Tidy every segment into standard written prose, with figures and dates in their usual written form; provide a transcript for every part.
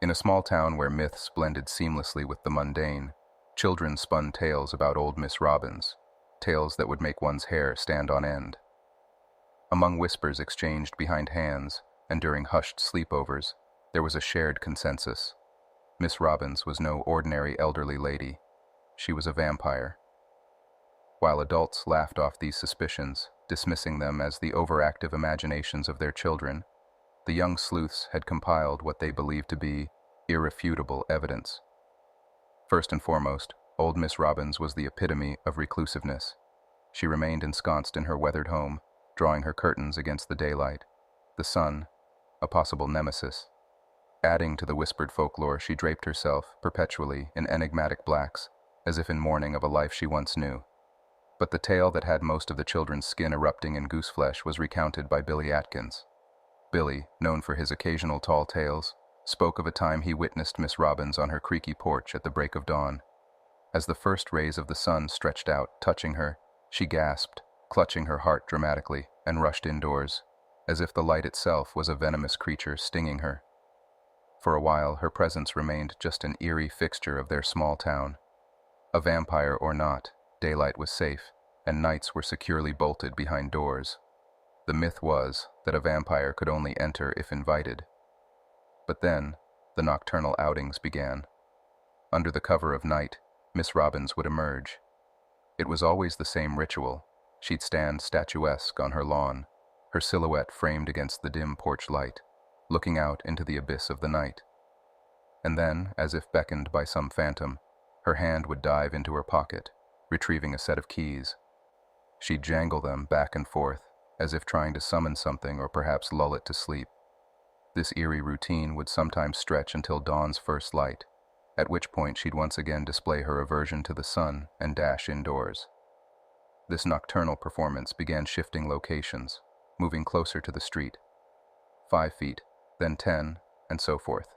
In a small town where myths blended seamlessly with the mundane, children spun tales about old Miss Robbins, tales that would make one's hair stand on end. Among whispers exchanged behind hands and during hushed sleepovers, there was a shared consensus. Miss Robbins was no ordinary elderly lady. She was a vampire. While adults laughed off these suspicions, dismissing them as the overactive imaginations of their children, the young sleuths had compiled what they believed to be irrefutable evidence. First and foremost, old Miss Robbins was the epitome of reclusiveness. She remained ensconced in her weathered home, drawing her curtains against the daylight. The sun, a possible nemesis. Adding to the whispered folklore, she draped herself, perpetually, in enigmatic blacks, as if in mourning of a life she once knew. But the tale that had most of the children's skin erupting in gooseflesh was recounted by Billy Atkins. Billy, known for his occasional tall tales, spoke of a time he witnessed Miss Robbins on her creaky porch at the break of dawn. As the first rays of the sun stretched out, touching her, she gasped, clutching her heart dramatically, and rushed indoors, as if the light itself was a venomous creature stinging her. For a while, her presence remained just an eerie fixture of their small town. A vampire or not, daylight was safe, and nights were securely bolted behind doors. The myth was that a vampire could only enter if invited. But then, the nocturnal outings began. Under the cover of night, Miss Robbins would emerge. It was always the same ritual. She'd stand statuesque on her lawn, her silhouette framed against the dim porch light, looking out into the abyss of the night. And then, as if beckoned by some phantom, her hand would dive into her pocket, retrieving a set of keys. She'd jangle them back and forth, as if trying to summon something or perhaps lull it to sleep. This eerie routine would sometimes stretch until dawn's first light, at which point she'd once again display her aversion to the sun and dash indoors. This nocturnal performance began shifting locations, moving closer to the street. 5 feet, then 10, and so forth.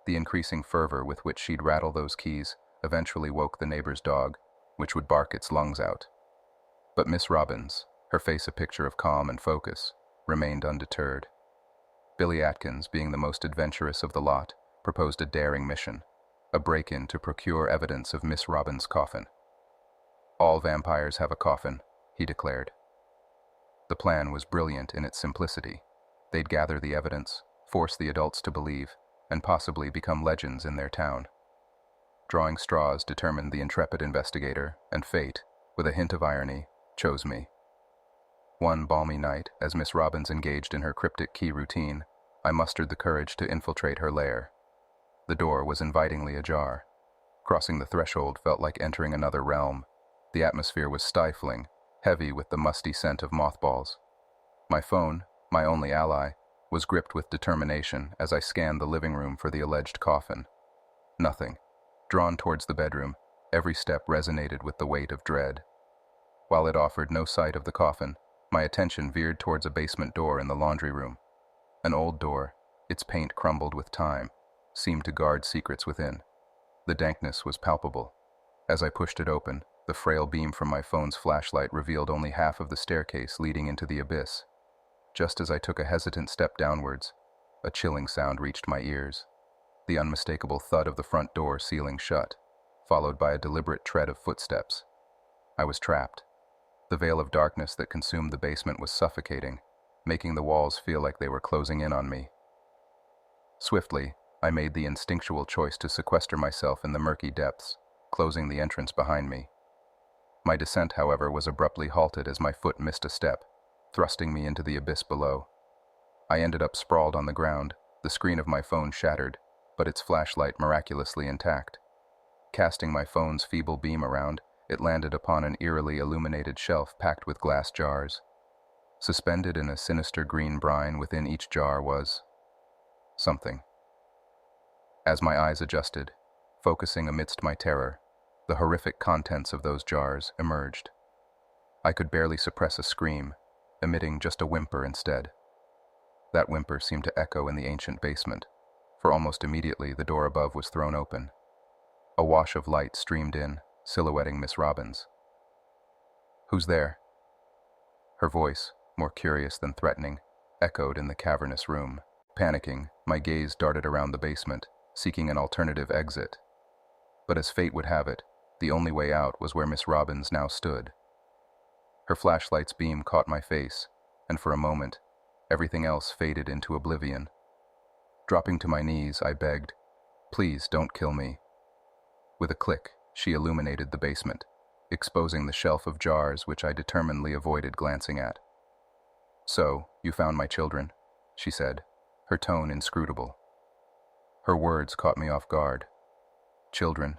The increasing fervor with which she'd rattle those keys eventually woke the neighbor's dog, which would bark its lungs out. But Miss Robbins, her face a picture of calm and focus, remained undeterred. Billy Atkins, being the most adventurous of the lot, proposed a daring mission, a break-in to procure evidence of Miss Robbins' coffin. "All vampires have a coffin," he declared. The plan was brilliant in its simplicity. They'd gather the evidence, force the adults to believe, and possibly become legends in their town. Drawing straws determined the intrepid investigator, and fate, with a hint of irony, chose me. One balmy night, as Miss Robbins engaged in her cryptic key routine, I mustered the courage to infiltrate her lair. The door was invitingly ajar. Crossing the threshold felt like entering another realm. The atmosphere was stifling, heavy with the musty scent of mothballs. My phone, my only ally, was gripped with determination as I scanned the living room for the alleged coffin. Nothing. Drawn towards the bedroom, every step resonated with the weight of dread. While it offered no sight of the coffin, my attention veered towards a basement door in the laundry room. An old door, its paint crumbled with time, seemed to guard secrets within. The dankness was palpable. As I pushed it open, the frail beam from my phone's flashlight revealed only half of the staircase leading into the abyss. Just as I took a hesitant step downwards, a chilling sound reached my ears. The unmistakable thud of the front door sealing shut, followed by a deliberate tread of footsteps. I was trapped. The veil of darkness that consumed the basement was suffocating, making the walls feel like they were closing in on me. Swiftly, I made the instinctual choice to sequester myself in the murky depths, closing the entrance behind me. My descent, however, was abruptly halted as my foot missed a step, thrusting me into the abyss below. I ended up sprawled on the ground, the screen of my phone shattered, but its flashlight miraculously intact. Casting my phone's feeble beam around, it landed upon an eerily illuminated shelf packed with glass jars. Suspended in a sinister green brine within each jar was something. As my eyes adjusted, focusing amidst my terror, the horrific contents of those jars emerged. I could barely suppress a scream, emitting just a whimper instead. That whimper seemed to echo in the ancient basement, for almost immediately the door above was thrown open. A wash of light streamed in, silhouetting Miss Robbins. "Who's there?" Her voice, more curious than threatening, echoed in the cavernous room. Panicking, my gaze darted around the basement, seeking an alternative exit. But as fate would have it, the only way out was where Miss Robbins now stood. Her flashlight's beam caught my face, and for a moment, everything else faded into oblivion. Dropping to my knees, I begged, "Please don't kill me." With a click, she illuminated the basement, exposing the shelf of jars which I determinedly avoided glancing at. "So, you found my children," she said, her tone inscrutable. Her words caught me off guard. "Children?"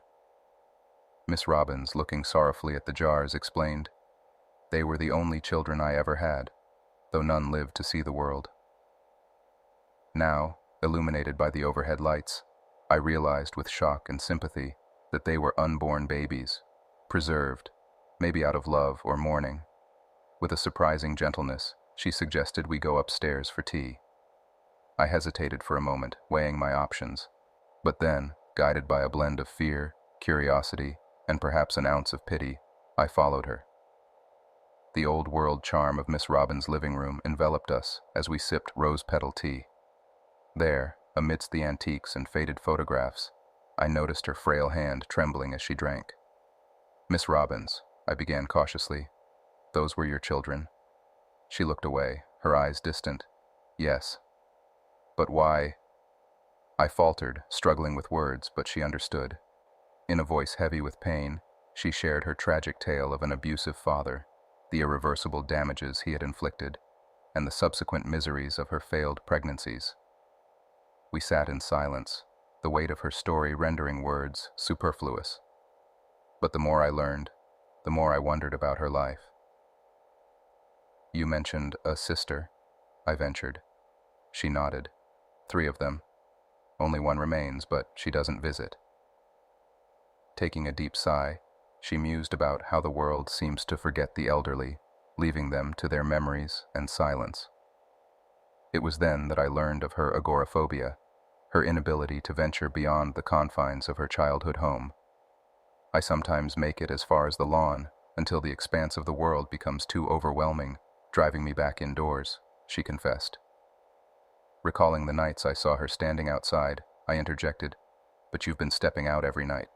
Miss Robbins, looking sorrowfully at the jars, explained, "They were the only children I ever had, though none lived to see the world." Now, illuminated by the overhead lights, I realized with shock and sympathy that they were unborn babies, preserved, maybe out of love or mourning. With a surprising gentleness, she suggested we go upstairs for tea. I hesitated for a moment, weighing my options, but then, guided by a blend of fear, curiosity, and perhaps an ounce of pity, I followed her. The old-world charm of Miss Robbins' living room enveloped us as we sipped rose-petal tea. There, amidst the antiques and faded photographs, I noticed her frail hand trembling as she drank. "Miss Robbins," I began cautiously, "those were your children?" She looked away, her eyes distant. "Yes." "But why?" I faltered, struggling with words, but she understood. In a voice heavy with pain, she shared her tragic tale of an abusive father, the irreversible damages he had inflicted, and the subsequent miseries of her failed pregnancies. We sat in silence, the weight of her story rendering words superfluous. But the more I learned, the more I wondered about her life. "You mentioned a sister," I ventured. She nodded. "3 of them. Only one remains, but she doesn't visit." Taking a deep sigh, she mused about how the world seems to forget the elderly, leaving them to their memories and silence. It was then that I learned of her agoraphobia, her inability to venture beyond the confines of her childhood home. "I sometimes make it as far as the lawn, until the expanse of the world becomes too overwhelming, driving me back indoors," she confessed. Recalling the nights I saw her standing outside, I interjected, "But you've been stepping out every night."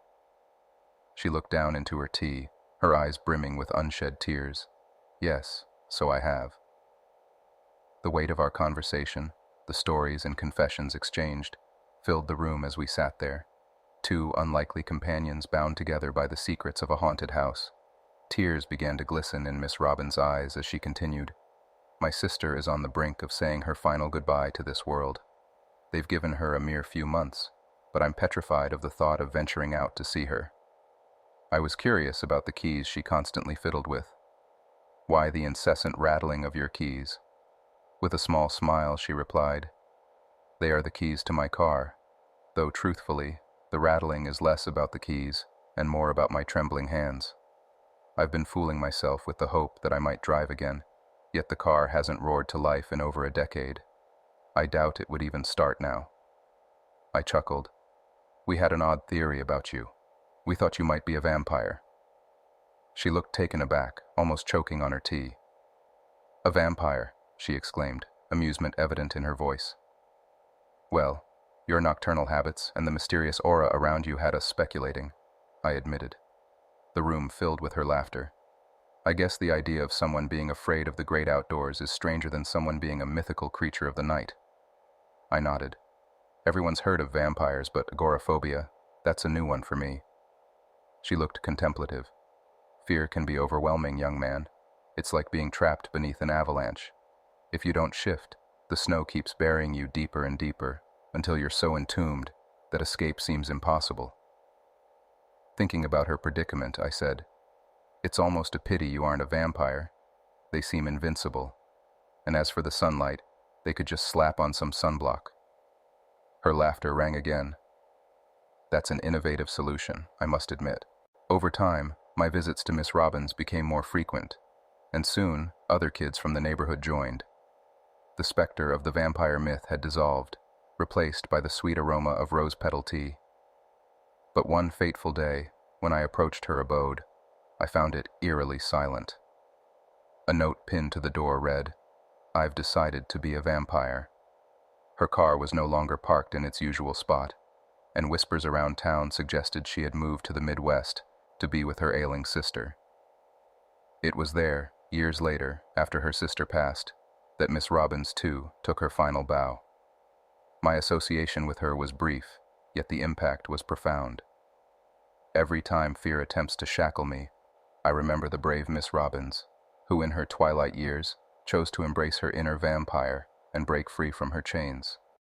She looked down into her tea, her eyes brimming with unshed tears. "Yes, so I have." The weight of our conversation, the stories and confessions exchanged, filled the room as we sat there, 2 unlikely companions bound together by the secrets of a haunted house. Tears began to glisten in Miss Robbins' eyes as she continued, "My sister is on the brink of saying her final goodbye to this world. They've given her a mere few months, but I'm petrified of the thought of venturing out to see her." I was curious about the keys she constantly fiddled with. "Why the incessant rattling of your keys?" With a small smile, she replied, "They are the keys to my car, though truthfully, the rattling is less about the keys and more about my trembling hands. I've been fooling myself with the hope that I might drive again, yet the car hasn't roared to life in over a decade. I doubt it would even start now." I chuckled. "We had an odd theory about you. We thought you might be a vampire." She looked taken aback, almost choking on her tea. "A vampire," she exclaimed, amusement evident in her voice. "Well, your nocturnal habits and the mysterious aura around you had us speculating," I admitted. The room filled with her laughter. "I guess the idea of someone being afraid of the great outdoors is stranger than someone being a mythical creature of the night." I nodded. "Everyone's heard of vampires, but agoraphobia, that's a new one for me." She looked contemplative. "Fear can be overwhelming, young man. It's like being trapped beneath an avalanche. If you don't shift, the snow keeps burying you deeper and deeper, until you're so entombed that escape seems impossible." Thinking about her predicament, I said, "It's almost a pity you aren't a vampire. They seem invincible. And as for the sunlight, they could just slap on some sunblock." Her laughter rang again. "That's an innovative solution, I must admit." Over time, my visits to Miss Robbins became more frequent, and soon other kids from the neighborhood joined. The specter of the vampire myth had dissolved, replaced by the sweet aroma of rose-petal tea. But one fateful day, when I approached her abode, I found it eerily silent. A note pinned to the door read, "I've decided to be a vampire." Her car was no longer parked in its usual spot, and whispers around town suggested she had moved to the Midwest to be with her ailing sister. It was there, years later, after her sister passed, that Miss Robbins, too, took her final bow. My association with her was brief, yet the impact was profound. Every time fear attempts to shackle me, I remember the brave Miss Robbins, who in her twilight years chose to embrace her inner vampire and break free from her chains.